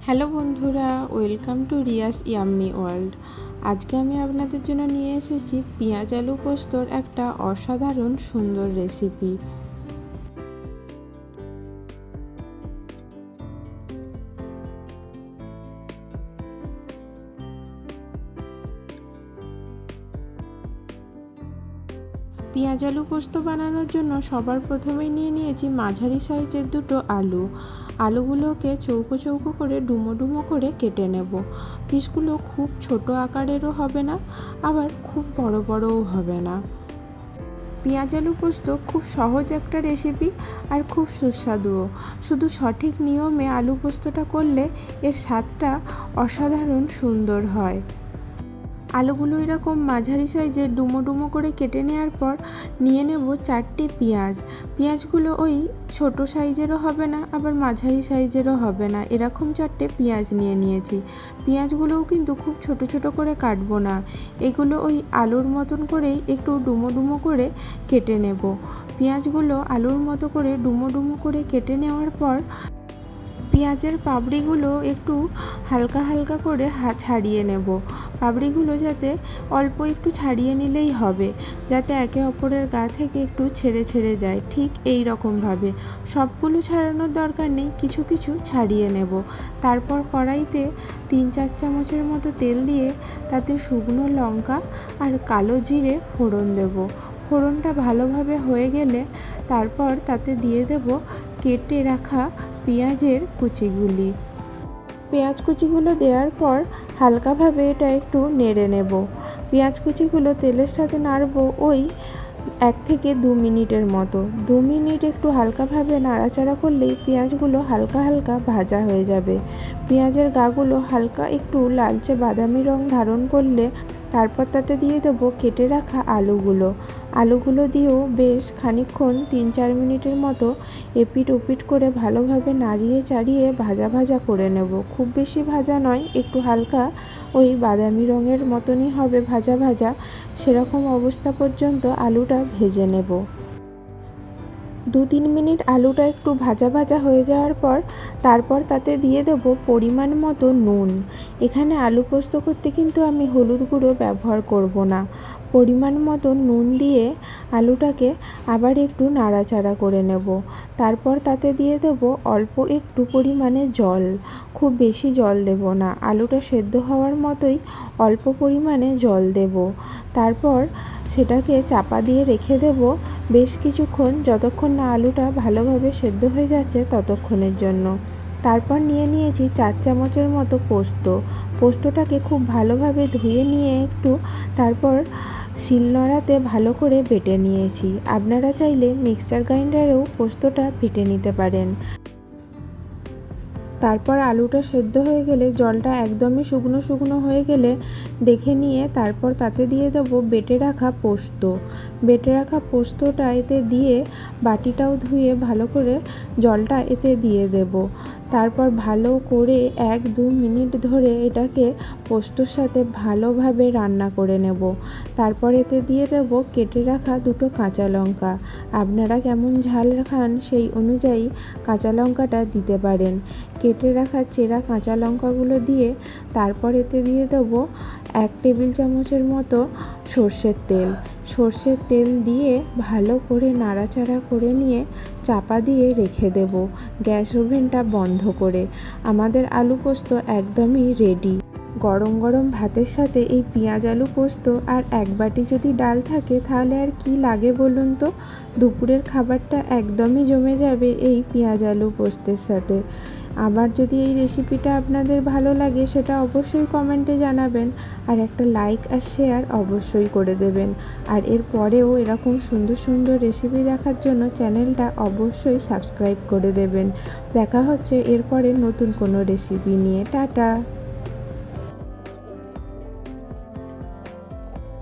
Hello বন্ধুরা, welcome to Riya's yummy world. আজকে আমি আপনাদের জন্য নিয়ে এসেছি পেঁয়াজ আলু পোস্তর একটা অসাধারণ সুন্দর রেসিপি। পেঁয়াজ আলু পোস্ত বানানোর জন্য সবার প্রথমেই নিয়ে নিয়েছি মাঝারি সাইজের দুটো আলু। আলুগুলোকে চৌকো চৌকো করে ডুমো ডুমো করে কেটে নেব। পিসগুলো খুব ছোট আকারেরও হবে না, আবার খুব বড় বড়ও হবে না। পেঁয়াজ আলু পোস্ত খুব সহজ একটা রেসিপি আর খুব সুস্বাদুও। শুধু সঠিক নিয়মে আলু পোস্তটা করলে এর স্বাদটা অসাধারণ সুন্দর হয়। আলুগুলো এরকম মাঝারি সাইজের ডুমো ডুমো করে কেটে নেওয়ার পর নিয়ে নেব 4টে পেঁয়াজ। পেঁয়াজগুলো ওই ছোট সাইজেরও হবে না, আবার মাঝারি সাইজেরও হবে না, এরকম 4টে পেঁয়াজ নিয়ে নিয়েছি। পেঁয়াজগুলোও কিন্তু খুব ছোট ছোট করে কাটবো না, এগুলো ওই আলুর মতন করেই একটু ডুমো ডুমো করে কেটে নেব। পেঁয়াজগুলো আলুর মতো করে ডুমো ডুমো করে কেটে নেওয়ার পর পেঁয়াজের পাপড়িগুলো একটু হালকা হালকা করে ছাড়িয়ে নেব। পাপড়িগুলো যাতে অল্প একটু ছাড়িয়ে নিলেই হবে, যাতে একে অপরের গা থেকে একটু ছেড়ে ছেড়ে যায়। ঠিক এই রকমভাবে সবগুলো ছাড়ানোর দরকার নেই, কিছু কিছু ছাড়িয়ে নেব। তারপর কড়াইতে 3-4 চামচের মতো তেল দিয়ে তাতে শুকনো লঙ্কা আর কালো জিরে ফোড়ন দেব। ফোড়নটা ভালোভাবে হয়ে গেলে তারপর তাতে দিয়ে দেব কেটে রাখা পেঁয়াজের কুচিগুলি। পেঁয়াজ কুচিগুলো দেওয়ার পর হালকাভাবে এটা একটু নেড়ে নেব। পেঁয়াজ কুচিগুলো তেলের সাথে নাড়বো ওই 1 থেকে 2 মিনিটের মতো। 2 মিনিট একটু হালকাভাবে নাড়াচাড়া করলেই পেঁয়াজগুলো হালকা হালকা ভাজা হয়ে যাবে। পেঁয়াজের গাগুলো হালকা একটু লালচে বাদামি রং ধারণ করলে তারপর তাতে দিয়ে দেবো কেটে রাখা আলুগুলো দিয়েও বেশ খানিকক্ষণ 3-4 মিনিটের মতো এপিট ওপিট করে ভালোভাবে নাড়িয়ে চাড়িয়ে ভাজা ভাজা করে নেব। খুব বেশি ভাজা নয়, একটু হালকা ওই বাদামি রঙের মতনই হবে ভাজা ভাজা, সেরকম অবস্থা পর্যন্ত আলুটা ভেজে নেব। 2-3 মিনিট আলুটা একটু ভাজা ভাজা হয়ে যাওয়ার পর তারপর তাতে দিয়ে দেব পরিমাণ মতো নুন। এখানে আলু পোস্ত করতে কিন্তু আমি হলুদ গুঁড়ো ব্যবহার করব না। পরিমাণ মতো নুন দিয়ে আলুটাকে আবার একটু নাড়াচাড়া করে নেব। তারপর তাতে দিয়ে দেব অল্প একটু পরিমাণে জল, খুব বেশি জল দেব না, আলুটা সেদ্ধ হওয়ার মতোই অল্প পরিমাণে জল দেব। তারপর সেটাকে চাপা দিয়ে রেখে দেব বেশ কিছুক্ষণ, যতক্ষণ না আলুটা ভালোভাবে সেদ্ধ হয়ে যাচ্ছে ততক্ষণের জন্য। তারপর নিয়ে নিয়েছি 4 চামচের মতো পোস্তটাকে খুব ভালোভাবে ধুয়ে নিয়ে একটু তারপর শিলনোড়াতে ভালো করে বেটে নিয়েছি। আপনারা চাইলে মিক্সচার গ্রাইন্ডারেও পোস্তটা বেটে নিতে পারেন। তারপর আলুটা সেদ্ধ হয়ে গেলে জলটা একদমই শুকনো শুকনো হয়ে গেলে দেখে নিয়ে তারপর তাতে দিয়ে দেবো বেটে রাখা পোস্তটা এতে দিয়ে বাটিটাও ধুয়ে ভালো করে জলটা এতে দিয়ে দেব। তারপর ভালো করে 1-2 মিনিট ধরে এটাকে পোস্তর সাথে ভালোভাবে রান্না করে নেব। তারপর এতে দিয়ে দেব কেটে রাখা 2টো কাঁচা লঙ্কা। আপনারা কেমন ঝাল খান সেই অনুযায়ী কাঁচা লঙ্কাটা দিতে পারেন। কেটে রাখা চেরা কাঁচা লঙ্কাগুলো দিয়ে তারপর এতে দিয়ে দেবো 1 টেবিল চামচের মতো সর্ষের তেল দিয়ে ভালো করে নাড়াচাড়া করে নিয়ে চাপা দিয়ে রেখে দেব গ্যাস ওভেনটা বন্ধ করে। আমাদের আলু পোস্ত একদমই রেডি। গরম গরম ভাতের সাথে এই পেঁয়াজ আলু পোস্ত আর 1 বাটি যদি ডাল থাকে তাহলে আর কি লাগে বলুন তো। দুপুরের খাবারটা একদমই জমে যাবে এই পেঁয়াজ আলু পোস্তের সাথে। আবার যদি এই রেসিপিটা আপনাদের ভালো লাগে সেটা অবশ্যই কমেন্টে জানাবেন, আর একটা লাইক আর শেয়ার অবশ্যই করে দেবেন। আর এর পরেও এরকম সুন্দর সুন্দর রেসিপি দেখার জন্য চ্যানেলটা অবশ্যই সাবস্ক্রাইব করে দেবেন। দেখা হচ্ছে এরপরে নতুন কোনো রেসিপি নিয়ে। টাটা।